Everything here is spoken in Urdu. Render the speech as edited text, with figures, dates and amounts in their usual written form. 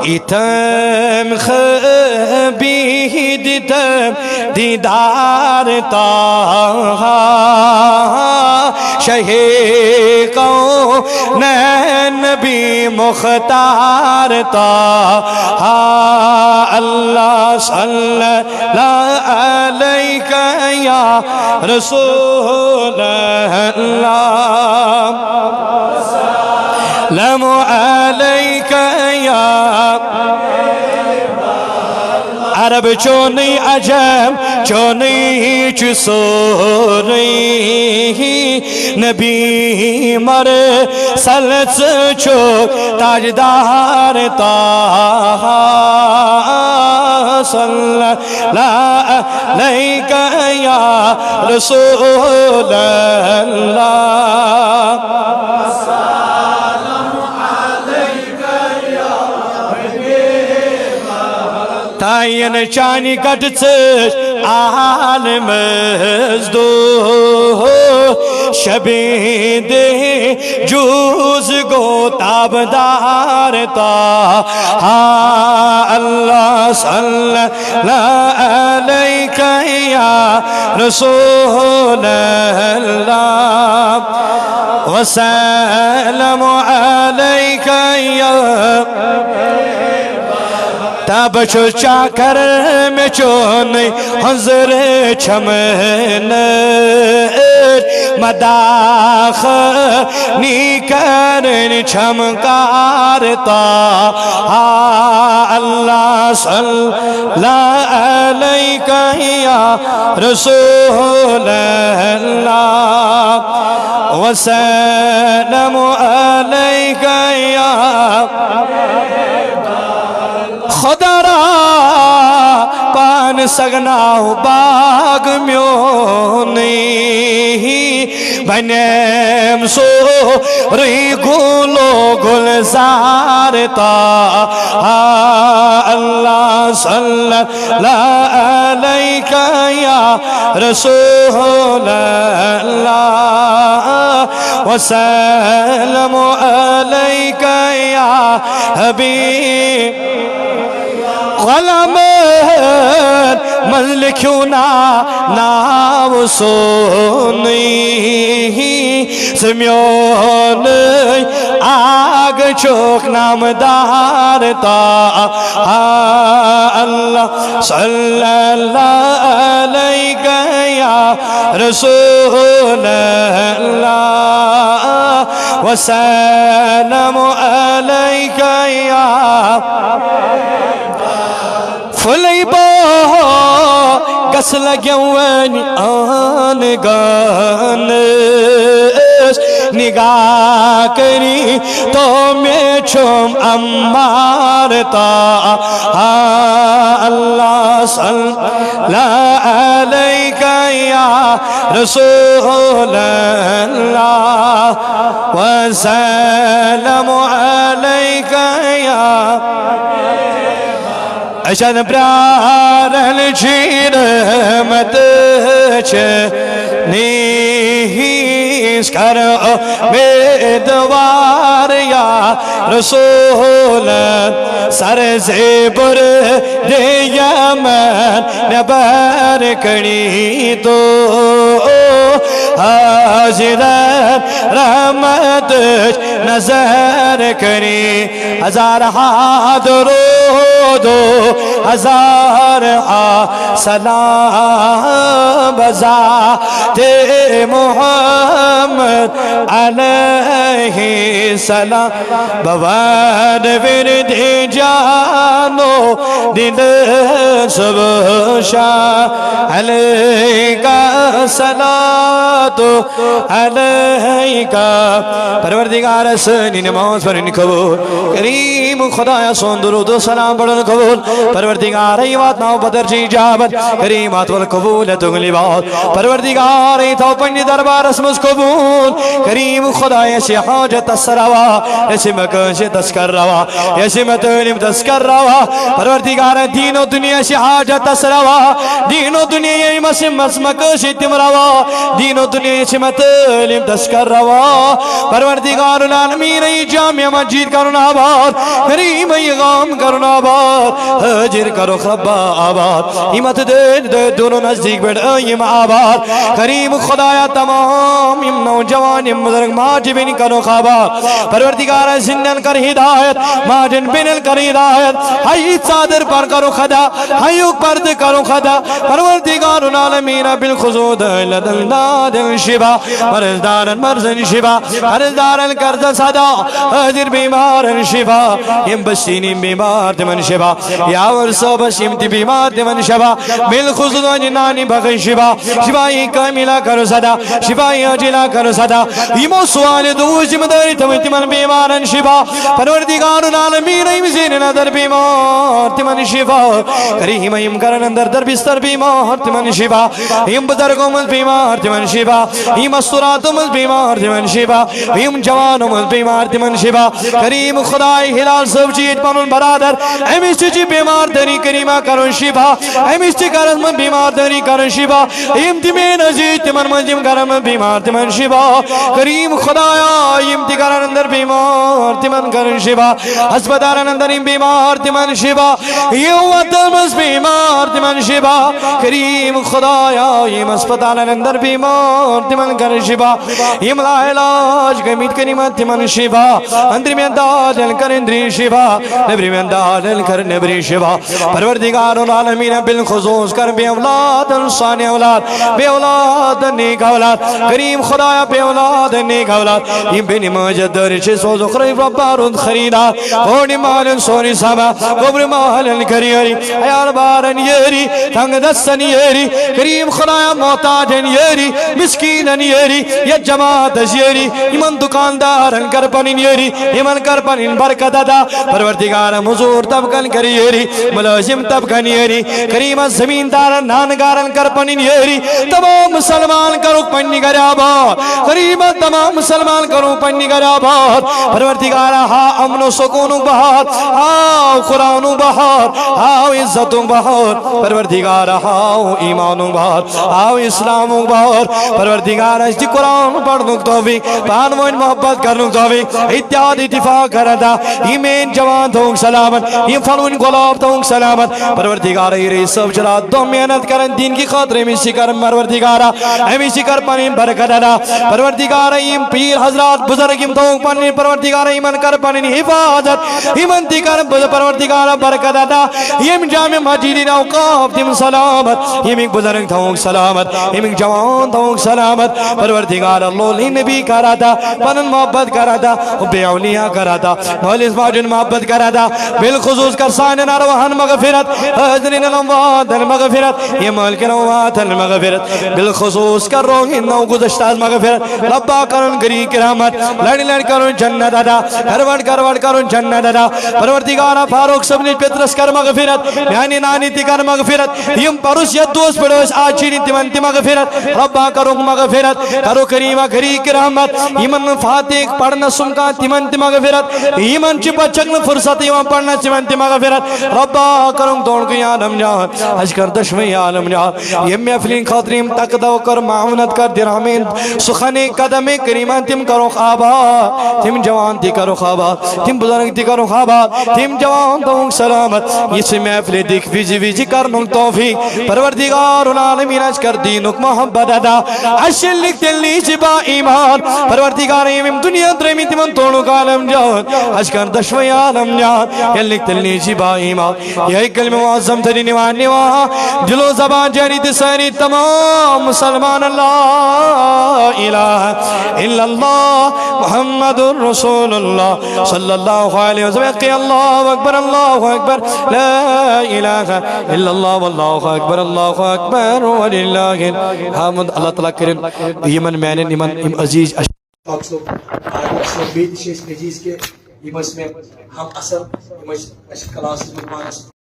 ایتم خبید دیدم دیدار طه شہ کون نبی مختار طه اللہ صلی اللہ علیہ یا رسول اللہ سلام علیک یا عرب چونی عجم چونی چسوری نبی مر سلس چوک تاجدار طه صلی اللہ علیک یا رسول اللہ تاین چانی کٹچش عالم ازدو شبید جوز گو تابدار طه اللہ صلی اللہ علیک یا رسول اللہ وسلم علیک یا تب چو چاکر میں چونی حضر چمن مداخ نیکرن چمکار طه اللہ صلی اللہ علیک یا رسول اللہ وسلم علیک یا خدا را پان سگناو باغ میونی بنیم سو ری گلو گلزار طه اللہ صلی اللہ علیک یا رسول اللہ وسلم علیک یا حبیب غلامت مزل کیوں ناو سونی سمیون آگ چوک نامدار طه اللہ صلی اللہ علیک یا رسول اللہ وسلم علیک یا فلی بو گس لگیون آن گانش نگاہ کری تو میں چھوم امار طه اللہ صلی اللہ علیک یا رسول اللہ وسلم علیک یا اشد برارن چیر مت نیس کر امیدوار یا رسول سر زیبر دے یمن نبر کنی تو حاضرت رحمت نظر کنی ہزار درود ہزار سلام بذات محمد علیہ السلام بوان ورد جانو دل سب شاہ علیکہ صلاۃ علیکہ پروردگار سنی نماز پڑھن قبول کریم خدایا سون درود و سلام پڑھن قبول پروردگار پروردگار ایوات ناو بدر جی جابت کریمات والقبولت غلیبات پروردگار ایتاو پنی دربار اسمس قبول کریم خدا ایسی حاجت السروا ایسی مکش تسکر روا ایسی متعلم تسکر روا پروردگار دین و دنیا ایسی حاجت السروا دین و دنیا ایسی مکش تم روا دین و دنیا ایسی متعلم تسکر روا پروردگار العالمین ای جامع مسجد کرن آباد کریم ای غام کرن آباد حجر کرو خربا آباد ایمت دے دونوں نزدیک بیٹھ ایم آباد کریم خدایا تمام ام نوجوان ام بزرگ ماجبین کرو خوابات پروردگار زندن کر ہدایت ماجن بینل کر ہدایت حیث صادر پر کرو خدا حیوک پرد کرو خدا پروردگار العالمین بالخصود لدلنا دل شبا مرزدارن مرزن شبا مرزدارن کرد صدا حضر بیمارن شبا یم بسینیم بیمار دمن شبا یا ورسو بسیم تی بیمار دمن شبا بالخصود جنانی بغی شبا شبائی کاملہ کرو صدا شبائی عجلہ کرو صدا ایمو سوال دو جمداری تمہتی من بیمارن شبا پروردگار العالمین ایم زین ندر بیمار تمن شبا کریم ایم کرن اندر در بستر بیمار تمن شبا ایم بزرگوں مز بیمار تمن شبا ایم استراتوں مز بیمار تمن شبا ایم جوانوں مز بیمار تمن شبا کریم خدای حلال سب چیز پنون برادر ایم چی بیمار دری کریمہ کرن شبا ایم چی کرن من بیمار دری کرن شبا ایم تمین عزیز تمن منجم کرن بیمار تمن شبا کریم خدایا ایم تی کرن اندر بیمار تمن کرن شبا ہسپتالن اندر ایم بیمار تمن شبا یہ وطن مز بیمار تمن شبا کریم خدایا ایم ہسپتالن اندر بیمار تمن کرن شبا ایم لا علاج گمید کریمت تمن شبا اندر میں دادل کرن دری شبا نبری میں دادل کر نبری شبا پروردگار العالمین بالخصوص کر بے اولاد انسان اولاد بے اولاد نیک اولاد کریم خدایا بے اولاد نیک اولاد یہ بینی مجد درچ سوز اخری ربارون خریدا اوڑی مالن سونی سما قبر مالن کریری ایار بارن یری تنگ دستن یری کریم خدایا محتاجن یری مسکینن یری یا جماعت یری ایمن دکاندارن کرپنین یری ایمن کرپنین برکت دا پروردگار مزور طبقن کری یری ملازم طبقن یری کریم زمیندارن نانگارن کرپنین یری تمام مسلمان کرو پنی گرابا کریم تمام مسلمان کرو پنی گرابا پروردگار ہا امن و سکون بہار ہاو قرآن بہار ہاو عزت بہار پروردگار ہاو ایمان بہار ہاو اسلام بہار پروردگار اس دی قرآن پڑھنو توفیق پانوین محبت کرنو توفیق اتحاد اتفاق کردا ایمین جوان دونگ سلامت ایم فلوین گلاب دونگ سلامت پروردگار ایرے سب چلا دو محنت کرن دین کی خاطر امیسی کرن پروردگارا امیسی کر پنین برکت دا پروردگار ایم پیر حضرات بزرگ ام دونگ پنین پروردگار ایمن کر پنین حفاظت ایمن تی کر پروردگار برکت دا ایم جامع مسجد اوقاف تیم سلامت ایم ایک بزرگ دونگ سلامت ایم ایک جوان دونگ سلامت پروردگار اللہ نبی کرا دا پنن محبت کرا دا بے اولیاء کرا دا نولیس ماجن محبت کرا دا بالخصوص کر سانن روحان مغفرت حضرین الاموات المغفرت یہ ملک الاموات المغفرت بالخصوص کر روحین نو گزشتاز مغفرت ربا کرن گری کرامت لڑ لڑ کرن جنت ادا کروڑ کرن جنت ادا پروردگارا فاروق سبنی پترس کر مغفرت یعنی نانی تی کر مغفرت یم پروس ید دوست پڑوس آچینی تیمن تی مغفرت ربا کرو مغفرت کرو کریمہ گری کرامت یمن فاتح پڑھنا سمکا تیمن تی مغفرت یمن چی بچکن فرصت یمن پڑھنا تیمن تی مغفرت ربا کرو دون کی عالم جان حج کر دشمی عالم جان یم افلین خاطریم تک دو کر معاونت کر درامین سخن قدم کریمان تم کرو خوابا تم جوان تی کرو خوابا تم بزرگ تی کرو خوابا تم جوان دونگ سلامت اس محفل دیکھ ویجی کرنوں توفیق پروردگار العالمین اج کر دینک محبت ادا اشل لکھ دلی جبا ایمان پروردگار ایم دنیا درمی تمن تونو کالم جان اج کر دشوی عالم جان یہ لکھ دلی جبا ایمان یہ کلمہ معظم تری نیوان نیوان دلو زبان جاری تسانی تمام مسلمان اللہ الہ الا اللہ محمد رسول اللہ صلی اللہ علیہ وسلم کہ اللہ اکبر لا الہ الا اللہ واللہ اکبر وللہ الحمد اللہ تعالیٰ کرن یمن مینن یمن عزیز عزیز کے ہم اثر کلاس